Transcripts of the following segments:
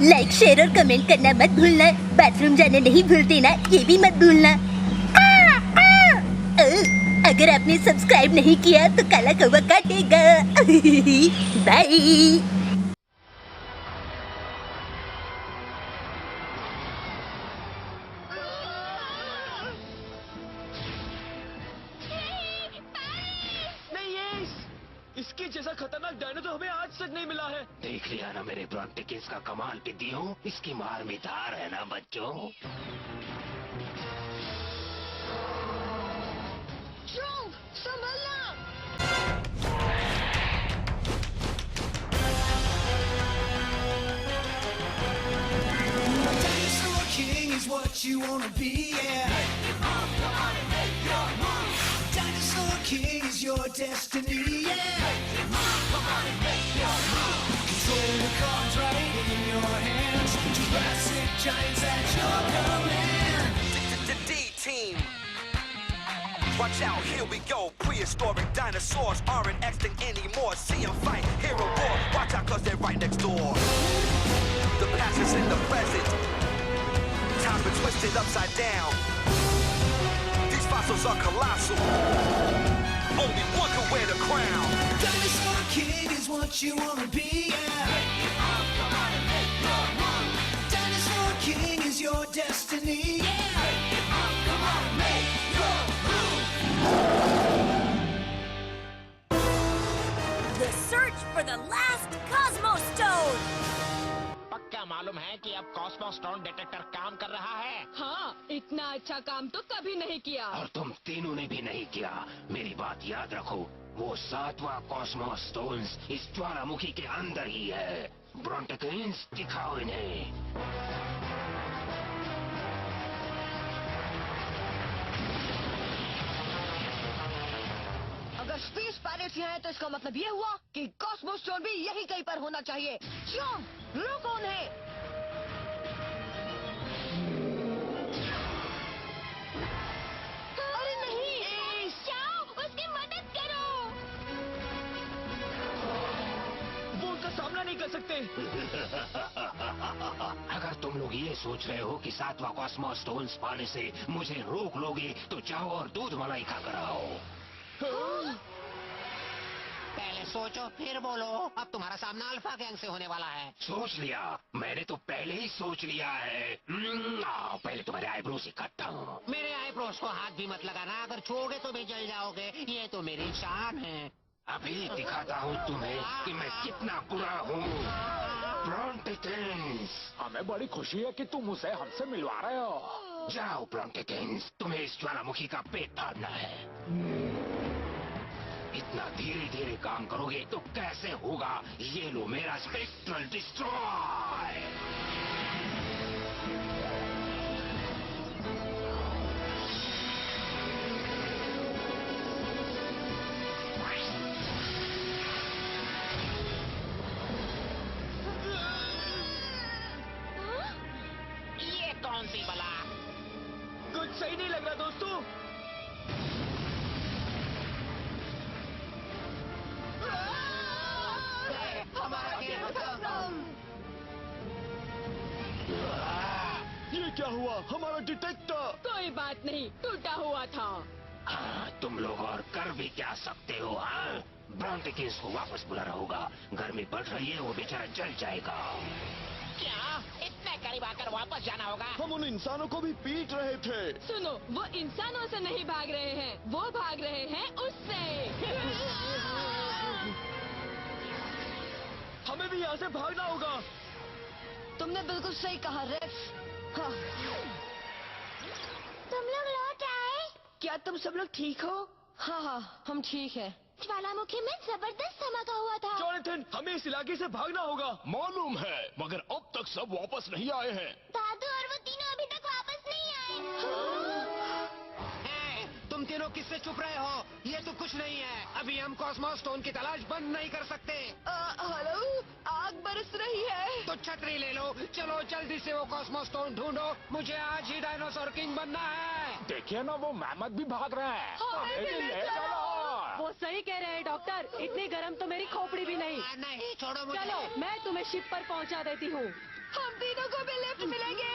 Like, share और comment करना मत भूलना। बाथरूम जाना नहीं भूलते ना, ये भी मत भूलना। अगर आपने सब्सक्राइब नहीं किया तो काला कौवा काटेगा। बाय। इसके जैसा खतरनाक डायनो तो हमें आज तक नहीं मिला है। देख लिया ना मेरे ब्रॉन्टिकिंस का कमाल टिड्डियों, इसकी मार में धार है ना बच्चों। संभलना। Dinosaur King is what you wanna be, yeah. Dinosaur King is your destiny, yeah. Control the cards right in your hands. Jurassic giants at your command. D-Team. Watch out, here we go. Prehistoric dinosaurs aren't extinct anymore. See them fight, hear a roar. Watch out, cause they're right next door. The past is in the present. Time's been twisted upside down. These fossils are colossal. Only one can wear the crown. Dinosaur King is what you wanna be, yeah. Dinosaur King is your destiny, yeah. The search for the last Cosmos Stone. पक्का मालूम है कि अब Cosmos stone detector काम कर रहा है। हाँ, इतना अच्छा काम तो कभी नहीं किया। और तुम तीनों ने भी नहीं किया। मेरी बात याद रखो, वो 7वां कॉस्मोस स्टोन्स इस ज्वालामुखी के अंदर ही है। ब्रॉन्टिकिंस, दिखाओ इन्हें। अगर स्पेस पायरेट्स यहाँ हैं तो इसका मतलब ये हुआ कि कॉस्मोस स्टोन भी यही कहीं पर होना चाहिए। श्योम, रुको उन्हें। अरे नहीं, श्याम, उसकी मदद करो। वो उनका सामना नहीं कर सकते। अगर तुम लोग ये सोच रहे हो कि 7वां कॉस्मोस स्टोन्स पाने से मुझे रोक लोगे तो जाओ और दूध मलाई खाकर आओ। पहले सोचो फिर बोलो। अब तुम्हारा सामना अल्फा गैंग से होने वाला है। सोच लिया, मैंने तो पहले ही सोच लिया है। पहले तुम्हारे आईब्रोज ही काटता हूँ। मेरे आईब्रोज को हाथ भी मत लगाना, अगर छूओगे तो भी जल जाओगे। ये तो मेरी शान है। अभी दिखाता हूँ तुम्हें कि मैं कितना बुरा हूँ। ब्रॉन्टिकिंस, हमें बड़ी खुशी है कि तुम उसे हमसे मिलवा रहे हो। जाओ ब्रॉन्टिकिंस, तुम्हें इस ज्वालामुखी का पेट फाड़ना है। इतना धीरे धीरे काम करोगे तो कैसे होगा? ये लो मेरा स्पेक्ट्रल डिस्ट्रॉय। ये कौन सी बला? कुछ सही नहीं लग रहा दोस्तों। हमारा गेम खत्म। ये क्या हुआ? हमारा डिटेक्टर। कोई बात नहीं, टूटा हुआ था। तुम लोग और कर भी क्या सकते हो? हाँ, ब्रॉन्टिकिंस को वापस बुलाना होगा। गर्मी बढ़ रही है, वो बेचारा जल जाएगा। क्या इतने करीब आकर वापस जाना होगा? हम उन इंसानों को भी पीट रहे थे। सुनो, वो इंसानों से नहीं भाग रहे हैं, वो भाग रहे हैं उससे। हमें भी यहाँ से भागना होगा। तुमने बिल्कुल सही कहा रेक्स। हाँ। तुम लोग लौट आए? क्या तुम सब लोग ठीक हो? हाँ हाँ, हम ठीक हैं। ज्वालामुखी में जबरदस्त धमाका हुआ था। जॉनथन, हमें इस इलाके से भागना होगा। मालूम है, मगर अब तक सब वापस नहीं आए हैं। दादू और वो तीनों अभी तक वापस नहीं आए। तुम तीनों किससे चुप रहे हो? ये तो कुछ नहीं है। अभी हम कॉस्मोस स्टोन की तलाश बंद नहीं कर सकते। हेलो, आग बरस रही है। तो छतरी ले लो, चलो जल्दी से वो कॉस्मोस स्टोन ढूंढो। मुझे आज ही डायनासोर किंग बनना है। देखिए ना, वो मेहमत भी भाग रहा है। हमें भी ले चलो। वो सही कह रहे हैं डॉक्टर, इतनी गर्म तो मेरी खोपड़ी भी नहीं। नहीं छोड़ो मुझे। चलो, मैं तुम्हें शिप पर पहुंचा देती हूँ। हम तीनों को भी लिफ्ट मिलेंगे।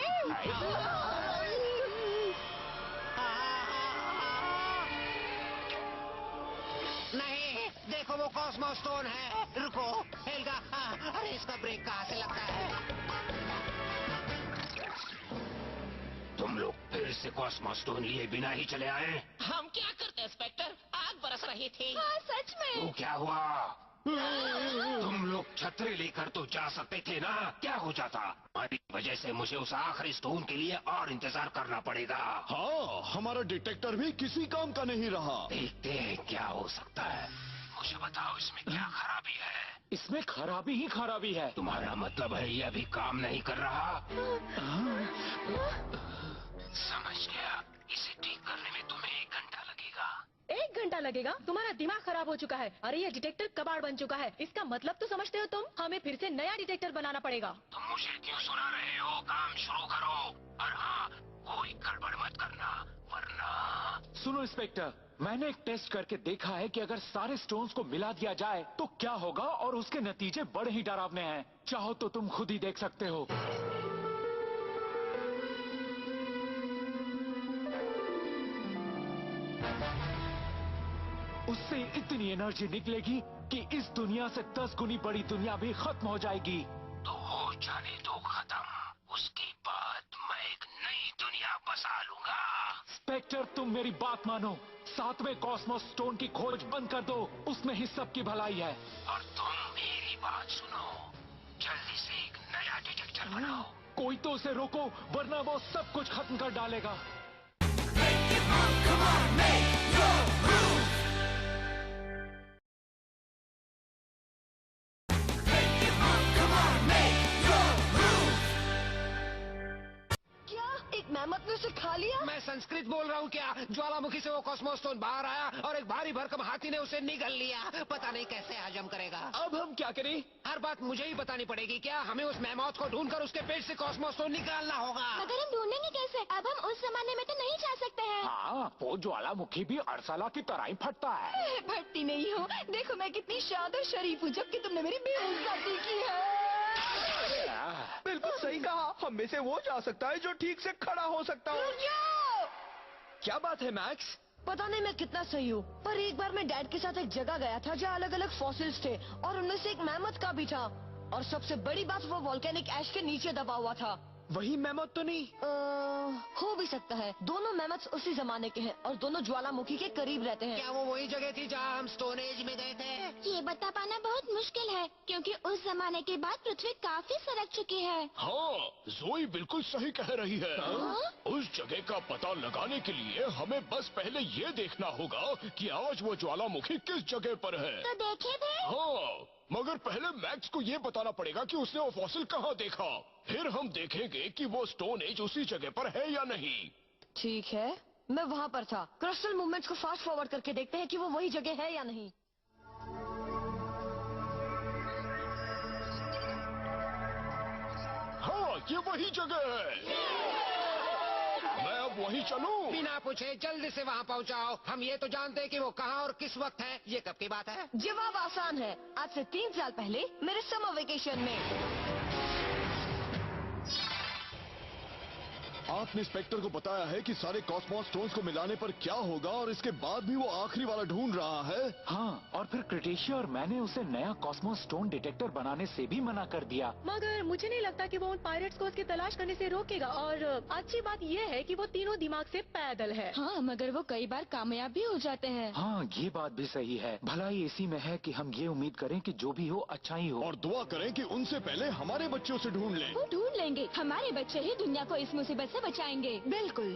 नहीं, देखो वो कॉस्मो स्टोन है। रुको हेल्गा, अरे इसका ब्रेक कहाँ से लगता है? तुम लोग फिर से कॉस्मो स्टोन लिए बिना ही चले आए? हम क्या करते इंस्पेक्टर, आग बरस रही थी। हाँ सच में। तो क्या हुआ? तुम लोग छतरी लेकर तो जा सकते थे ना, क्या हो जाता? हमारी वजह से मुझे उस आखिरी स्टोन के लिए और इंतजार करना पड़ेगा। हाँ, हमारा डिटेक्टर भी किसी काम का नहीं रहा। देखते हैं क्या हो सकता है। मुझे बताओ इसमें क्या खराबी है? इसमें खराबी ही खराबी है। तुम्हारा मतलब है ये अभी काम नहीं कर रहा? समझ गया, इसे ठीक करने में तुम्हें 1 घंटा लगेगा। 1 घंटा लगेगा? तुम्हारा दिमाग खराब हो चुका है। अरे ये डिटेक्टर कबाड़ बन चुका है। इसका मतलब तो समझते हो तुम? हमें फिर से नया डिटेक्टर बनाना पड़ेगा। तुम मुझे क्यों सुना रहे हो? काम शुरू करो। और हाँ, कोई गड़बड़ मत करना, वरना... सुनो इंस्पेक्टर, मैंने एक टेस्ट करके देखा है कि अगर सारे स्टोन्स को मिला दिया जाए तो क्या होगा, और उसके नतीजे बड़े ही डरावने हैं। चाहो तो तुम खुद ही देख सकते हो। उससे इतनी एनर्जी निकलेगी कि इस दुनिया से 10 गुनी बड़ी दुनिया भी खत्म हो जाएगी। तो हो जाने दो खत्म, उसके बाद मैं एक नई दुनिया बसा लूंगा। इंस्पेक्टर, तुम मेरी बात मानो। 7वें कॉस्मोस स्टोन की खोज बंद कर दो, उसमें ही सबकी भलाई है। और तुम मेरी बात सुनो, जल्दी से एक नया डिटेक्टर बनाओ। कोई तो उसे रोको, वरना वो सब कुछ खत्म कर डालेगा। मेहमत ने उसे खा लिया। मैं संस्कृत बोल रहा हूँ क्या? ज्वालामुखी से वो कॉस्मो स्टोन बाहर आया और एक भारी भरकम हाथी ने उसे निगल लिया। पता नहीं कैसे हजम करेगा। अब हम क्या करें? हर बात मुझे ही बतानी पड़ेगी क्या? हमें उस मेहमौत को ढूंढकर उसके पेट से कॉस्मो स्टोन निकालना होगा। मगर हम ढूंढेंगे कैसे? अब हम उस जमाने में तो नहीं जा सकते हैं। हाँ, वो ज्वालामुखी भी अरसला की तरह ही फटता है। फटती नहीं हो। देखो मैं कितनी शाद और शरीफ हूँ, जबकि तुमने मेरी बेइज्जती की है। बिल्कुल सही कहा। हम में से वो जा सकता है जो ठीक से खड़ा हो सकता हो। क्या बात है मैक्स? पता नहीं मैं कितना सही हूँ, पर एक बार मैं डैड के साथ एक जगह गया था जहाँ अलग अलग फॉसिल्स थे और उनमें से एक मैमथ का भी था। और सबसे बड़ी बात, वो वोल्केनिक ऐश के नीचे दबा हुआ था। वही मेहमत तो नहीं? हो भी सकता है। दोनों मेमथ्स उसी जमाने के हैं और दोनों ज्वालामुखी के करीब रहते हैं। क्या वो वही जगह थी जहाँ हम स्टोन एज में गए थे? ये बता पाना बहुत मुश्किल है, क्योंकि उस जमाने के बाद पृथ्वी काफी सरक चुकी है। हाँ, जोई बिल्कुल सही कह रही है। उस जगह का पता लगाने के लिए हमें बस पहले ये देखना होगा कि आज वो ज्वालामुखी किस जगह पर है। तो देखे थे? हाँ, मगर पहले मैक्स को ये बताना पड़ेगा कि उसने वो फॉसिल कहाँ देखा। फिर हम देखेंगे कि वो स्टोन एज उसी जगह पर है या नहीं। ठीक है, मैं वहाँ पर था। क्रिस्टल मूवमेंट्स को फास्ट फॉरवर्ड करके देखते हैं कि वो वही जगह है या नहीं। हाँ, ये वही जगह है। मैं अब वहीं चलूं? बिना पूछे जल्दी से वहाँ पहुँचाओ। हम ये तो जानते हैं कि वो कहाँ और किस वक्त है। ये कब की बात है? जवाब आसान है, आज से 3 साल पहले मेरे समर वेकेशन में। आपने इंस्पेक्टर को बताया है कि सारे कॉस्मोस स्टोन्स को मिलाने पर क्या होगा, और इसके बाद भी वो आखिरी वाला ढूंढ रहा है। हाँ, और फिर क्रिटेशिया और मैंने उसे नया कॉस्मोस स्टोन डिटेक्टर बनाने से भी मना कर दिया। मगर मुझे नहीं लगता कि वो उन पायरेट्स को उसकी तलाश करने से रोकेगा। और अच्छी बात ये है कि वो तीनों दिमाग से पैदल है। हाँ, मगर वो कई बार कामयाब भी हो जाते हैं। हाँ, ये बात भी सही है। भलाई इसी में है कि हम ये उम्मीद करें कि जो भी हो अच्छा ही हो। और दुआ करें कि उनसे पहले हमारे बच्चों से ढूंढ लें। वो ढूंढ लेंगे। हमारे बच्चे ही दुनिया को इस मुसीबत से बचाएंगे। बिल्कुल।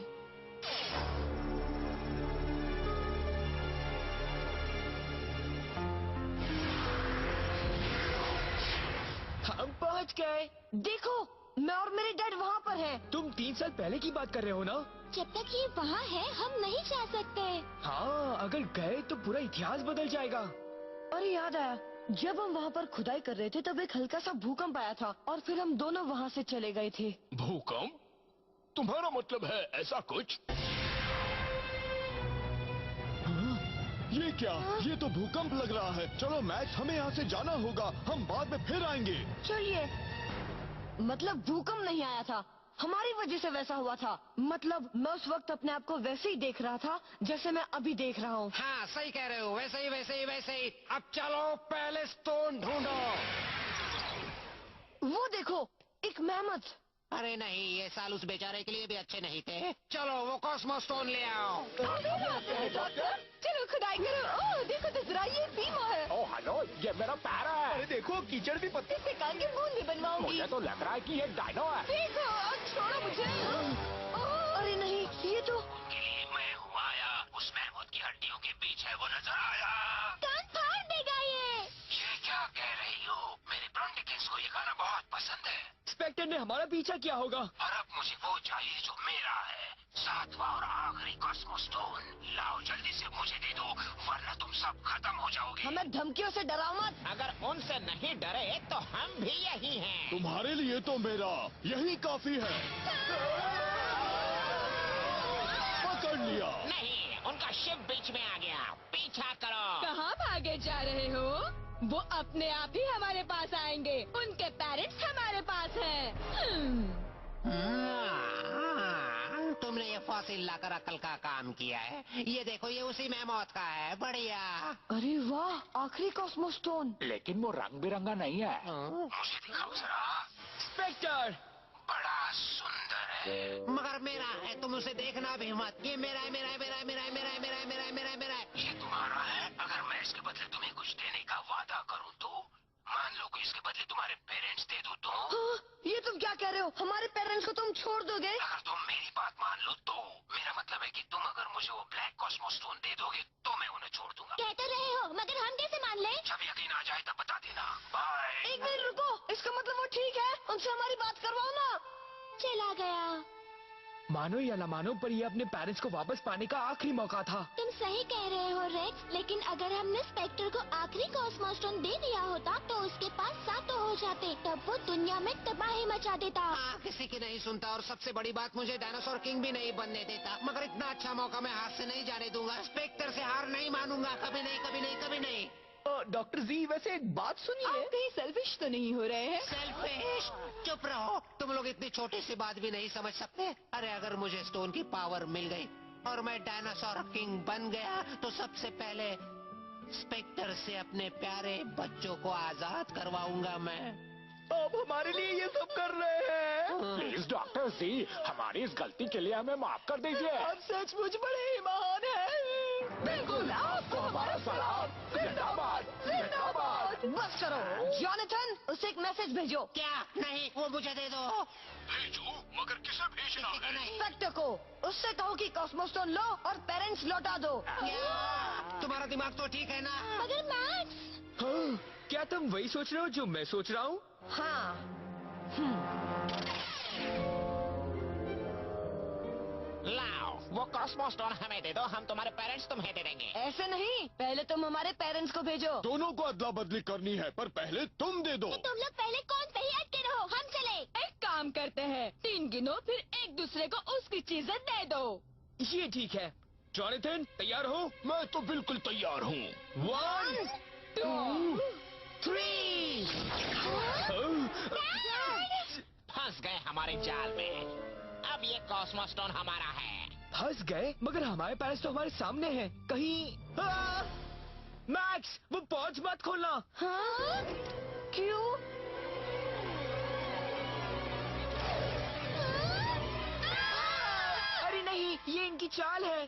हम पहुंच गए। देखो, मैं और मेरे डैड वहाँ पर हैं। तुम 3 साल पहले की बात कर रहे हो ना? जब तक ये वहाँ है, हम नहीं जा सकते। हाँ, अगर गए तो पूरा इतिहास बदल जाएगा। अरे याद आया, जब हम वहाँ पर खुदाई कर रहे थे तब एक हल्का सा भूकंप आया था और फिर हम दोनों वहाँ से चले गए थे। भूकंप? तुम्हारा मतलब है ऐसा कुछ? हाँ? ये क्या? ये तो भूकंप लग रहा है। चलो मैक्स, हमें यहाँ से जाना होगा। हम बाद में फिर आएंगे। चलिए। मतलब भूकंप नहीं आया था, हमारी वजह से वैसा हुआ था। मतलब मैं उस वक्त अपने आप को वैसे ही देख रहा था जैसे मैं अभी देख रहा हूँ। हाँ सही कह रहे हो, वैसे ही वैसे ही वैसे ही। अब चलो पहले स्टोन ढूंढो। वो देखो, एक मेहमत। अरे नहीं, ये साल उस बेचारे के लिए भी अच्छे नहीं थे। चलो वो कॉस्मो स्टोन ले आओ। चलो खुदाई करो। ओह देखो तो जरा, ये बीमा है। ओह हेलो, ये मेरा पैर है। अरे देखो, कीचड़ भी पत्ते। इससे कान के बूंद भी बनवाऊंगी। मुझे तो लग रहा है कि ये डायनो है। देखो, अब छोड़ो मुझे। अरे नहीं, ये तो उनके लिए मैं हूँ आया। उस महमूद की हड्डियों के बीच है, वो नजर आया। कान फाड़ देगा ये। क्या कह रही हो? मेरे ब्रॉन्टिकिंस को ये गाना बहुत पसंद है। स्पेक्टर ने हमारा पीछा किया होगा। और अब मुझे वो चाहिए जो मेरा है, 7वां और आखिरी कॉस्मो स्टोन। लाओ जल्दी से मुझे दे दो, वरना तुम सब खत्म हो जाओगे। हमें धमकियों से डराओ मत। अगर उनसे नहीं डरे तो हम भी यही हैं। तुम्हारे लिए तो मेरा यही काफी है। पकड़ लिया। नहीं, उनका शिप बीच में आ गया। पीछा करो। कहाँ भागे जा रहे हो? वो अपने आप ही हमारे पास आएंगे। उनके पेरेंट्स हमारे पास हैं। तुमने ये फॉसिल लाकर अकल का काम किया है। ये देखो, ये उसी में मौत का है। बढ़िया। अरे वाह, आखिरी कॉस्मो स्टोन। लेकिन वो रंग बिरंगा नहीं है। मुझे दिखाओ जरा। स्पेक्टर, बड़ा सुंदर है। मगर मेरा है, तुम उसे देखना भी मत। ये मेरा है, मेरा है, मेरा है, मेरा है, मेरा है, मेरा है, मेरा है, मेरा है, मेरा है। ये तुम्हारा है। अगर मैं इसके बदले तुम्हें कुछ देने का वादा करूं तो? मान लो कि इसके बदले तुम्हारे पेरेंट्स दे दो तो? हाँ, ये तुम क्या कह रहे हो? हमारे पेरेंट्स को तुम छोड़ दोगे? अगर तुम मेरी बात मान लो तो। मेरा मतलब है कि तुम अगर मुझे वो ब्लैक कॉस्मो स्टोन दे दोगे तो मैं उन्हें छोड़ दूंगा। कह तो रहे हो, मगर हम कैसे मान ले? जब यकीन आ जाए तब बता देना। बाय। एक मिनट रुको, इसका मतलब वो ठीक है? उनसे हमारी बात करवाओ ना। चला गया। मानो या ना मानो, पर ये अपने पेरेंट्स को वापस पाने का आखिरी मौका था। तुम सही कह रहे हो रेक्स, लेकिन अगर हमने स्पेक्टर को आखिरी कॉस्मो स्टोन दे दिया होता तो उसके पास 7 हो जाते। तब वो दुनिया में तबाही मचा देता। हाँ, किसी की नहीं सुनता। और सबसे बड़ी बात, मुझे डायनासोर किंग भी नहीं बनने देता। मगर इतना अच्छा मौका मैं हाथ से नहीं जाने दूंगा। स्पेक्टर से हार नहीं मानूंगा। कभी नहीं, कभी नहीं, कभी नहीं। डॉक्टर जी, वैसे एक बात सुनिए। आप कहीं सेल्फिश तो नहीं हो रहे हैं? सेल्फिश? चुप रहो। तुम लोग इतनी छोटी सी बात भी नहीं समझ सकते। अरे अगर मुझे स्टोन की पावर मिल गई और मैं डायनासोर किंग बन गया तो सबसे पहले स्पेक्टर से अपने प्यारे बच्चों को आजाद करवाऊंगा मैं। आप हमारे लिए ये सब कर रहे हैं। प्लीज डॉक्टर जी, हमारी इस गलती के लिए हमें माफ कर दीजिए। आप सचमुच बड़े ही महान हैं। बिल्कुल, आपको हमारा सलाम। जिंदाबाद, जिंदाबाद। बस करो। जॉनथन, उसे एक मैसेज भेजो। क्या? नहीं, वो मुझे दे दो। भेजो, मगर किसे भेजना किसी को है? नहीं। स्पेक्टर को उससे कहो कि कॉस्मो स्टोन लो और पेरेंट्स लौटा दो। क्या? तुम्हारा दिमाग तो ठीक है ना? मगर मैक्स, हाँ, क्या तुम वही सोच रहे हो जो मैं सोच रहा हूँ? हाँ। लाओ, वो कॉस्मो स्टोन हमें दे दो। हम तुम्हारे पेरेंट्स तुम्हें दे देंगे। ऐसे नहीं, पहले तुम हमारे पेरेंट्स को भेजो। दोनों को अदला बदली करनी है, पर पहले तुम दे दो। तो तुम लोग पहले कौन पे ही अटके रहो, हम चले। एक काम करते हैं, 3 गिनो, फिर एक दूसरे को उसकी चीजें दे दो। ये ठीक है। जॉनथन, तैयार हो? मैं तो बिल्कुल तैयार हूँ। 1, 2, 3। फंस गए हमारे जाल में। अब ये कॉस्मो स्टोन हमारा है। फंस गए? मगर हमारे पेरेंट्स तो हमारे सामने हैं। कहीं मैक्स, वो पॉच मत खोलना। हाँ? क्यों? अरे नहीं, ये इनकी चाल है।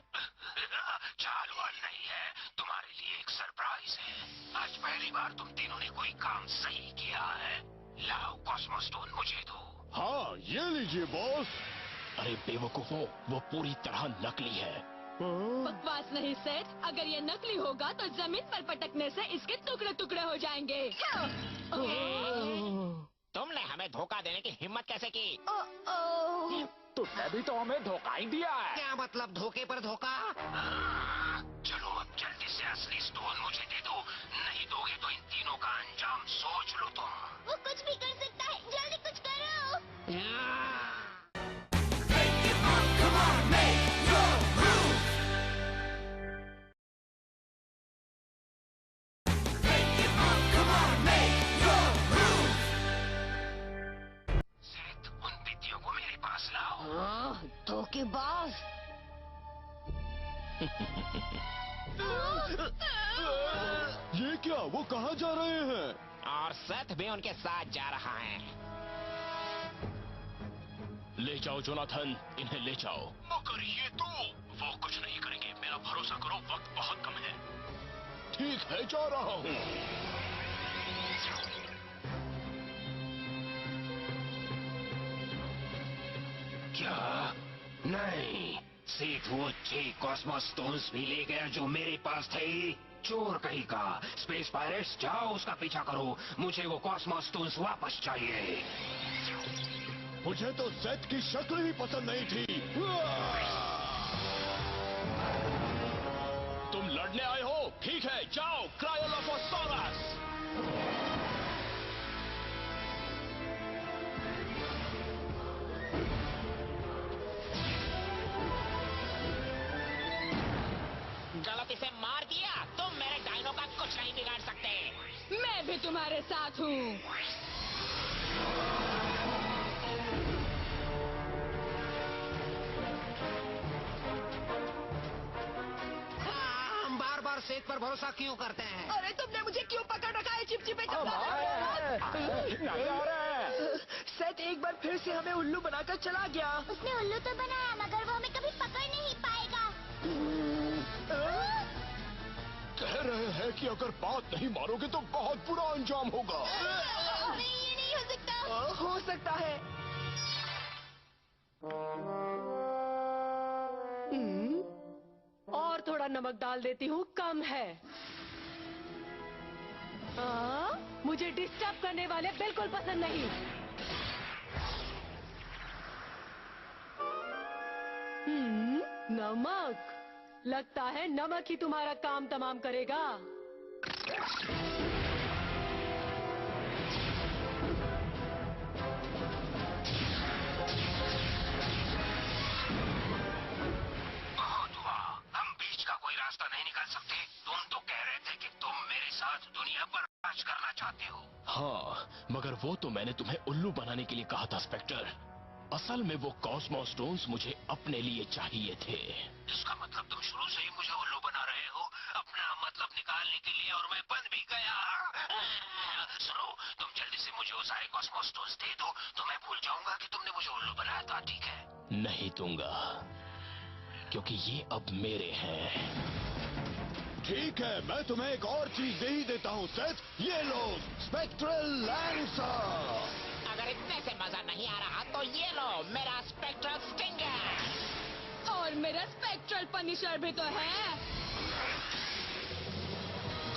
चाल वाल नहीं है, तुम्हारे लिए एक सरप्राइज है। आज पहली बार तुम तीनों ने कोई काम सही किया है। लाओ कॉस्मो स्टोन मुझे दो। हाँ, ये लीजिए बॉस। अरे बेवकूफों, वो पूरी तरह नकली है। बकवास नहीं सेठ, अगर ये नकली होगा तो जमीन पर पटकने से इसके टुकड़े टुकड़े हो जाएंगे। तुमने हमें धोखा देने की हिम्मत कैसे की? तुमने भी तो हमें धोखा ही दिया है। क्या मतलब धोखे पर धोखा? चलो अब जल्दी से असली स्टोन मुझे दे दो, नहीं दोगे तो इन तीनों का अंजाम सोच लो तुम। वो कुछ भी कर सकता है, जल्दी कुछ करो। धोखेबाज। ये क्या, वो कहाँ जा रहे हैं? और सेथ भी उनके साथ जा रहा है। ले जाओ जोनाथन, इन्हें ले जाओ। मगर ये तो, वो कुछ नहीं करेंगे, मेरा भरोसा करो, वक्त बहुत कम है। ठीक है, जा रहा हूँ। क्या? नहीं, सेठ वो 6 कॉस्मोस स्टोन्स भी ले गया जो मेरे पास थे। चोर कहीं का। स्पेस पायरेट्स, जाओ उसका पीछा करो, मुझे वो कॉस्मोस स्टोन्स वापस चाहिए। मुझे तो सेथ की शक्ल ही पसंद नहीं थी। तुम लड़ने आए हो? ठीक है, जाओ, क्रायोलोफोसॉरस। गलती से मार दिया, तुम मेरे डायनो का कुछ नहीं बिगाड़ सकते। मैं भी तुम्हारे साथ हूँ। हम बार बार सेठ पर भरोसा क्यों करते हैं? अरे तुमने मुझे क्यों पकड़ रखा है चिपचिपे? सेठ एक बार फिर से हमें उल्लू बनाकर चला गया। उसने उल्लू तो बनाया मगर वो हमें कभी पकड़ नहीं पाएगा। कह रहे हैं कि अगर बात नहीं मानोगे तो बहुत बुरा अंजाम होगा। नहीं, ये नहीं हो सकता। हो सकता है। और थोड़ा नमक डाल देती हूँ, कम है। मुझे डिस्टर्ब करने वाले बिल्कुल पसंद नहीं। नमक, लगता है नमक ही तुम्हारा काम तमाम करेगा। बहुत हुआ, हम बीच का कोई रास्ता नहीं निकाल सकते। तुम तो कह रहे थे कि तुम मेरे साथ दुनिया पर राज करना चाहते हो। हाँ, मगर वो तो मैंने तुम्हें उल्लू बनाने के लिए कहा था स्पेक्टर। असल में वो कॉस्मोस स्टोन्स मुझे अपने लिए चाहिए थे। इसका मतलब तुम शुरू से ही मुझे उल्लू बना रहे हो, अपना मतलब निकालने के लिए, और मैं बन भी गया। सुनो, तुम जल्दी से मुझे वो सारे कॉस्मोस स्टोन्स दे दो तो मैं भूल जाऊंगा कि तुमने मुझे उल्लू बनाया था, ठीक है? नहीं दूंगा, क्योंकि ये अब मेरे हैं। ठीक है, मैं तुम्हें एक और चीज दे ही देता हूँ सेथ। ये लो, स्पेक्ट्रल लैंसर। अगर इतने से मजा नहीं आ रहा तो ये लो, मेरा स्पेक्ट्रल स्टिंगर। और मेरा स्पेक्ट्रल पनिशर भी तो है।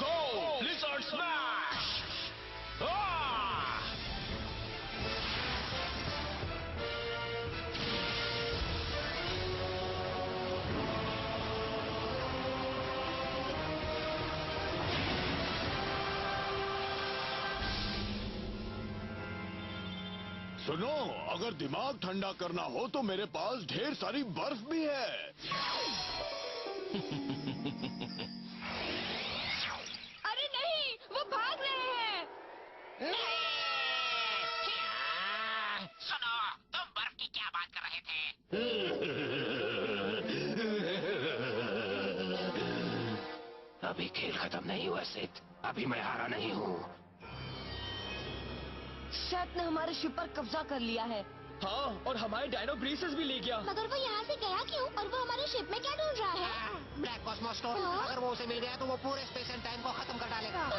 गो ब्लिज़र्ड स्मैश! सुनो, अगर दिमाग ठंडा करना हो तो मेरे पास ढेर सारी बर्फ भी है। अरे नहीं, वो भाग रहे हैं। सुनो, तुम बर्फ की क्या बात कर रहे थे? अभी खेल खत्म नहीं हुआ सेठ, अभी मैं हारा नहीं हूँ। सेठ ने हमारे शिप पर कब्जा कर लिया है। हाँ, और हमारे डायनो ब्रीसेस भी ले गया। मगर वो यहाँ से गया क्यों? और वो हमारे शिप में क्या ढूंढ रहा है? ब्लैक कॉस्मोस स्टोन, अगर वो उसे मिल गया तो वो पूरे स्पेस एंड टाइम को खत्म कर डालेगा।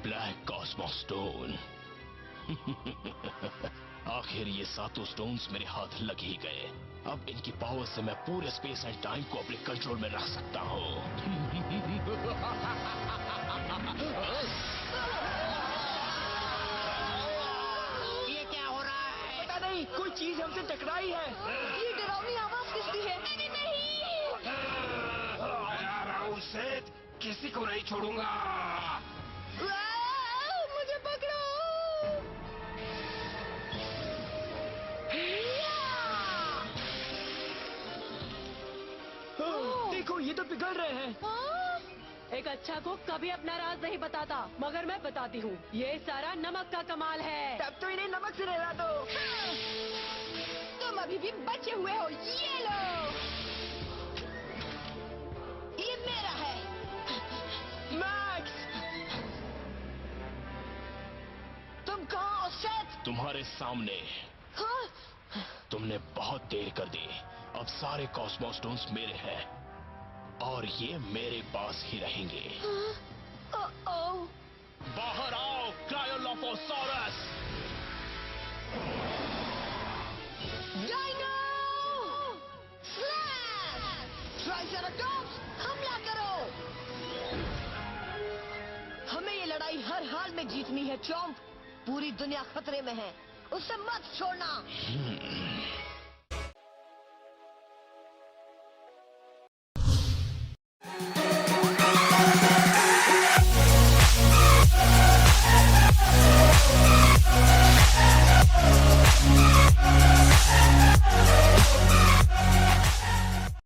Black Cosmos stone. आखिर ये सातों स्टोन्स मेरे हाथ लग ही गए। अब इनकी पावर से मैं पूरे स्पेस एंड टाइम को अपने कंट्रोल में रख सकता हूँ। ये क्या हो रहा है? पता नहीं, कोई चीज हमसे टकराई है। ये डरावनी आवाज किसकी है? अरे नहीं। आ रहा हूँ सेठ, किसी को नहीं छोड़ूंगा। मुझे पकड़ो। देखो ये तो पिघल रहे हैं। एक अच्छा कुक कभी अपना राज नहीं बताता, मगर मैं बताती हूँ, ये सारा नमक का कमाल है। तब तो इन्हें नमक से नहला दो। तुम अभी भी बचे हुए हो, ये लो। ये मेरा है। मैक्स, तुम कहाँ हो सेथ? तुम्हारे सामने। हाँ? तुमने बहुत देर कर दी। अब सारे कॉस्मो स्टोन्स मेरे हैं और ये मेरे पास ही रहेंगे। बाहर आओ क्रायोलोफोसॉरस। Dino slash! ट्राइसेराटॉप्स, हमला करो। हमें ये लड़ाई हर हाल में जीतनी है चॉम्प। पूरी दुनिया खतरे में है, उसे मत छोड़ना।